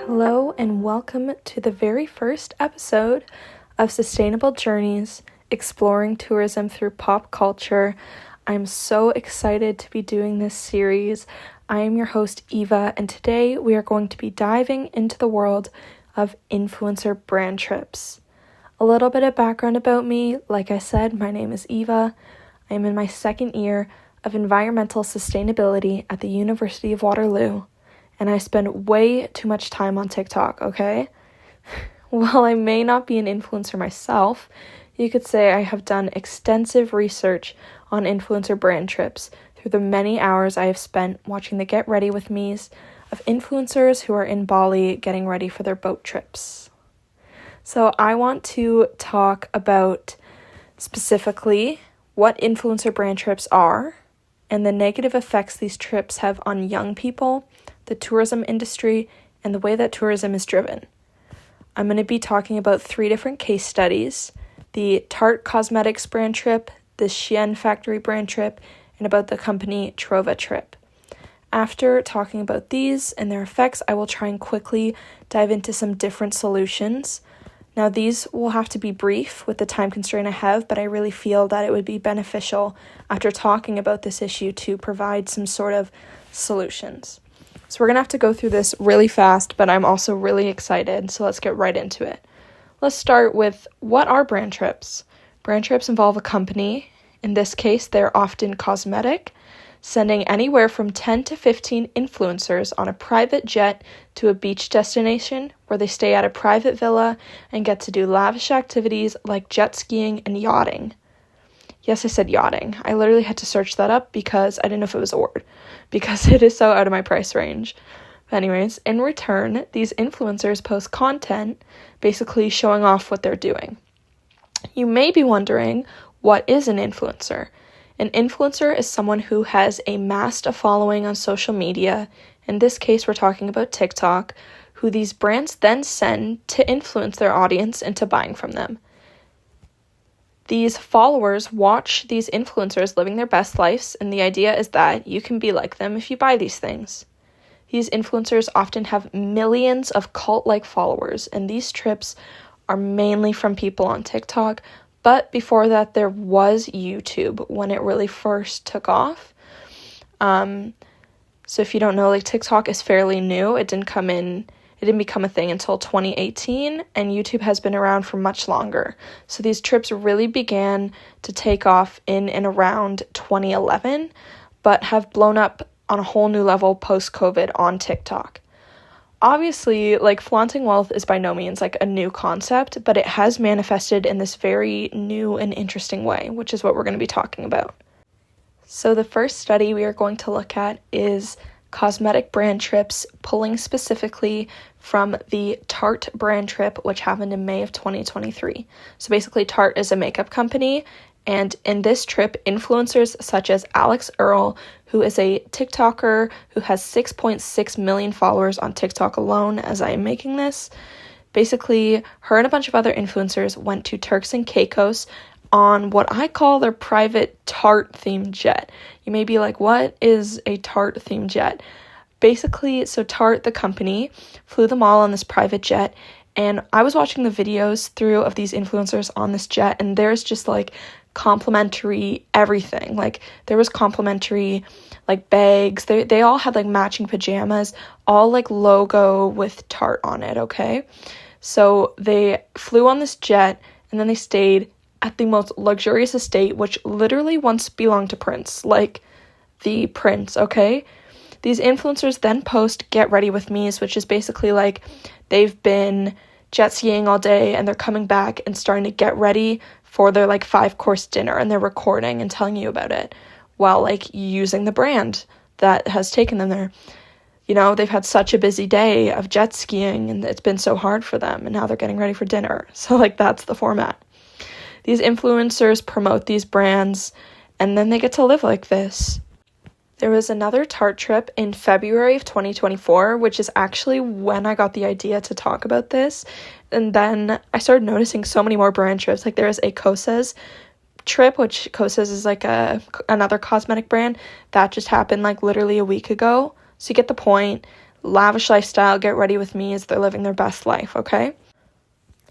Hello and welcome to the very first episode of Sustainable Journeys, exploring tourism through pop culture. I'm so excited to be doing this series. I am your host, Eva, and today we are going to be diving into the world of influencer brand trips. A little bit of background about me. Like I said, my name is Eva. I am in my second year of environmental sustainability at the University of Waterloo. And I spend way too much time on TikTok, okay? While I may not be an influencer myself, you could say I have done extensive research on influencer brand trips through the many hours I have spent watching the Get Ready With Me's of influencers who are in Bali getting ready for their boat trips. So I want to talk about specifically what influencer brand trips are and the negative effects these trips have on young people, the tourism industry, and the way that tourism is driven. I'm going to be talking about 3 different case studies: the Tarte Cosmetics brand trip, the Shein Factory brand trip, and about the company Trova trip. After talking about these and their effects, I will try and quickly dive into some different solutions. Now, these will have to be brief with the time constraint I have, but I really feel that it would be beneficial after talking about this issue to provide some sort of solutions. So we're going to have to go through this really fast, but I'm also really excited, so let's get right into it. Let's start with, what are brand trips? Brand trips involve a company, in this case they're often cosmetic, sending anywhere from 10 to 15 influencers on a private jet to a beach destination where they stay at a private villa and get to do lavish activities like jet skiing and yachting. Yes, I said yachting. I literally had to search that up because I didn't know if it was a word, because it is so out of my price range. But anyways, in return, these influencers post content basically showing off what they're doing. You may be wondering, what is an influencer? An influencer is someone who has amassed a following on social media. In this case, we're talking about TikTok, who these brands then send to influence their audience into buying from them. These followers watch these influencers living their best lives, and the idea is that you can be like them if you buy these things. These influencers often have millions of cult-like followers, and these trips are mainly from people on TikTok, but before that there was YouTube when it really first took off. So if you don't know, TikTok is fairly new. It didn't become a thing until 2018, and YouTube has been around for much longer. So these trips really began to take off in and around 2011, but have blown up on a whole new level post-COVID on TikTok. Obviously, flaunting wealth is by no means a new concept, but it has manifested in this very new and interesting way, which is what we're going to be talking about. So the first study we are going to look at is cosmetic brand trips, pulling specifically from the Tarte brand trip, which happened in May of 2023. So basically, Tarte is a makeup company, and in this trip, influencers such as Alex Earle, who is a TikToker who has 6.6 million followers on TikTok alone as I am making this, basically, her and a bunch of other influencers went to Turks and Caicos on what I call their private Tarte-themed jet. You may be like, what is a Tarte-themed jet? Basically, so Tarte, the company, flew them all on this private jet, and I was watching the videos through of these influencers on this jet, and there's just complimentary everything. There was complimentary bags. They all had matching pajamas, all logo with Tarte on it, okay? So they flew on this jet, and then they stayed at the most luxurious estate, which literally once belonged to Prince, the prince, okay? These influencers then post Get Ready With Me's, which is basically they've been jet skiing all day and they're coming back and starting to get ready for their 5-course dinner, and they're recording and telling you about it while using the brand that has taken them there. You know, they've had such a busy day of jet skiing and it's been so hard for them, and now they're getting ready for dinner. So that's the format. These influencers promote these brands, and then they get to live like this. There was another Tarte trip in February of 2024, which is actually when I got the idea to talk about this. And then I started noticing so many more brand trips. There is a Kosas trip, which Kosas is another cosmetic brand that just happened literally a week ago. So you get the point. lavish lifestyle, get ready with me as they're living their best life, okay?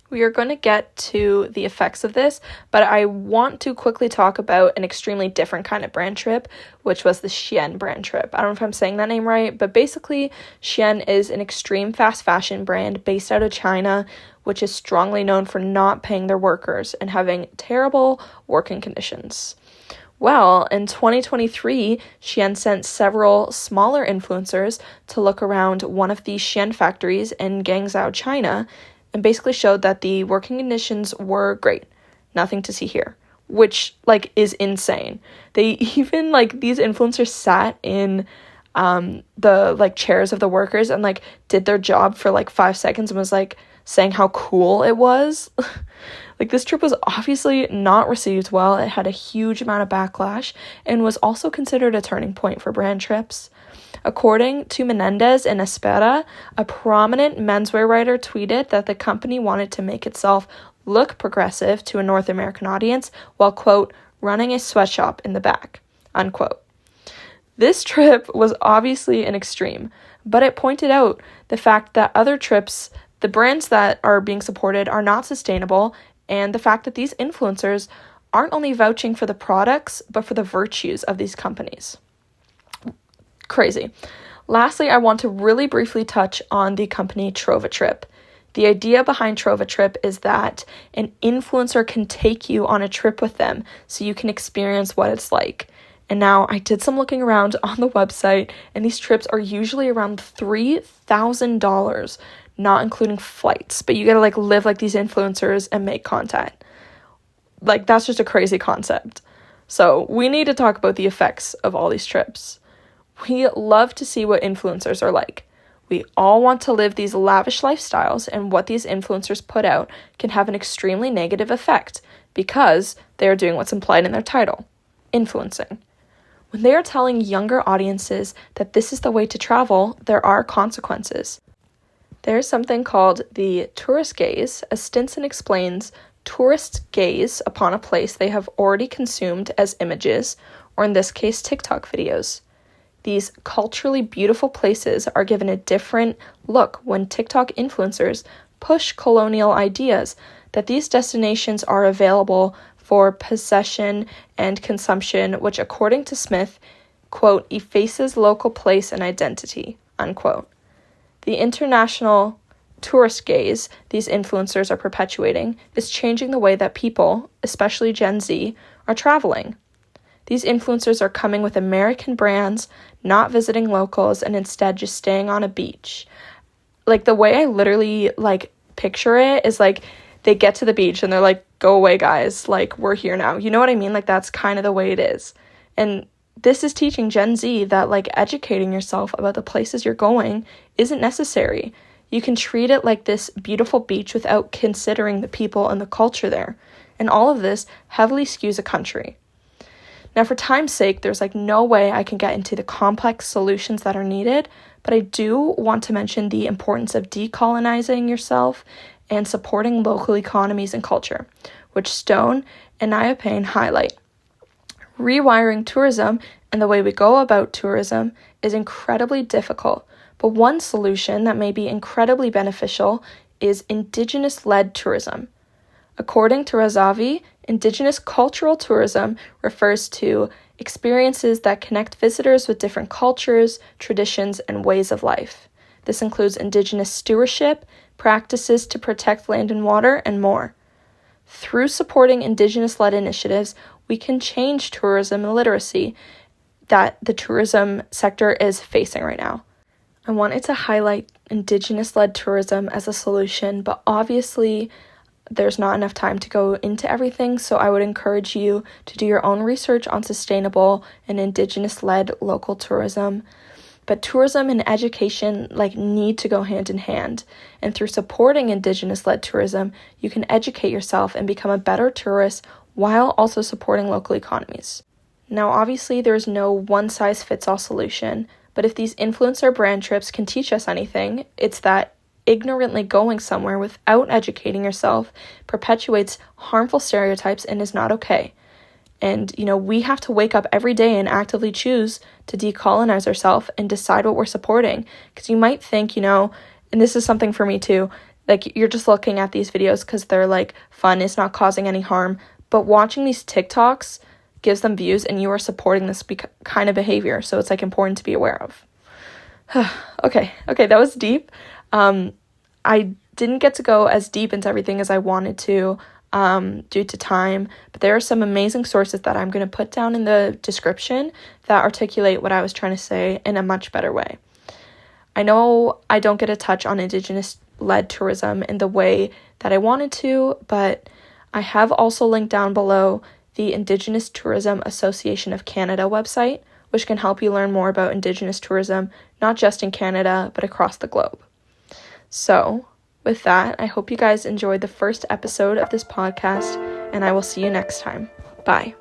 We are going to get to the effects of this, but I want to quickly talk about an extremely different kind of brand trip, which was the Shein brand trip. I don't know if I'm saying that name right, but basically Shein is an extreme fast fashion brand based out of China, which is strongly known for not paying their workers and having terrible working conditions. Well, in 2023, Shein sent several smaller influencers to look around one of these Shein factories in Guangzhou, China, and basically showed that the working conditions were great. Nothing to see here, which, is insane. They even, these influencers sat in the, chairs of the workers and, did their job for, 5 seconds and was, saying how cool it was. This trip was obviously not received well. It had a huge amount of backlash and was also considered a turning point for brand trips. According to Menendez and Espera, a prominent menswear writer tweeted that the company wanted to make itself look progressive to a North American audience while, quote, running a sweatshop in the back, unquote. This trip was obviously an extreme, but it pointed out the fact that other trips, the brands that are being supported, are not sustainable, and the fact that these influencers aren't only vouching for the products, but for the virtues of these companies. Crazy. Lastly, I want to really briefly touch on the company Trovatrip. The idea behind Trovatrip is that an influencer can take you on a trip with them so you can experience what it's like. And now I did some looking around on the website, and these trips are usually around $3,000, not including flights. But you gotta live like these influencers and make content. That's just a crazy concept. So we need to talk about the effects of all these trips. We love to see what influencers are like. We all want to live these lavish lifestyles, and what these influencers put out can have an extremely negative effect because they are doing what's implied in their title, influencing. When they are telling younger audiences that this is the way to travel, there are consequences. There is something called the tourist gaze, as Stinson explains. Tourists gaze upon a place they have already consumed as images, or in this case, TikTok videos. These culturally beautiful places are given a different look when TikTok influencers push colonial ideas that these destinations are available for possession and consumption, which, according to Smith, quote, effaces local place and identity, unquote. The international tourist gaze these influencers are perpetuating is changing the way that people, especially Gen Z, are traveling. These influencers are coming with American brands, not visiting locals, and instead just staying on a beach. The way I literally, picture it is, they get to the beach and they're like, go away, guys. We're here now. You know what I mean? That's kind of the way it is. And this is teaching Gen Z that, educating yourself about the places you're going isn't necessary. You can treat it like this beautiful beach without considering the people and the culture there. And all of this heavily skews a country. Now, for time's sake, there's no way I can get into the complex solutions that are needed, but I do want to mention the importance of decolonizing yourself and supporting local economies and culture, which Stone and Naya Payne highlight. Rewiring tourism and the way we go about tourism is incredibly difficult, but one solution that may be incredibly beneficial is Indigenous-led tourism. According to Razavi, Indigenous cultural tourism refers to experiences that connect visitors with different cultures, traditions, and ways of life. This includes Indigenous stewardship, practices to protect land and water, and more. Through supporting Indigenous-led initiatives, we can change tourism literacy that the tourism sector is facing right now. I wanted to highlight Indigenous-led tourism as a solution, but obviously there's not enough time to go into everything, so I would encourage you to do your own research on sustainable and Indigenous-led local tourism. But tourism and education need to go hand in hand, and through supporting Indigenous-led tourism, you can educate yourself and become a better tourist while also supporting local economies. Now, obviously, there is no one-size-fits-all solution, but if these influencer brand trips can teach us anything, it's that ignorantly going somewhere without educating yourself perpetuates harmful stereotypes and is not okay. And, we have to wake up every day and actively choose to decolonize ourselves and decide what we're supporting. Because you might think, and this is something for me too, like you're just looking at these videos because they're like fun, it's not causing any harm. But watching these TikToks gives them views and you are supporting this kind of behavior. So it's like important to be aware of. Okay, that was deep. I didn't get to go as deep into everything as I wanted to due to time, but there are some amazing sources that I'm going to put down in the description that articulate what I was trying to say in a much better way. I know I don't get a touch on Indigenous-led tourism in the way that I wanted to, but I have also linked down below the Indigenous Tourism Association of Canada website, which can help you learn more about Indigenous tourism, not just in Canada, but across the globe. So, with that, I hope you guys enjoyed the first episode of this podcast, and I will see you next time. Bye.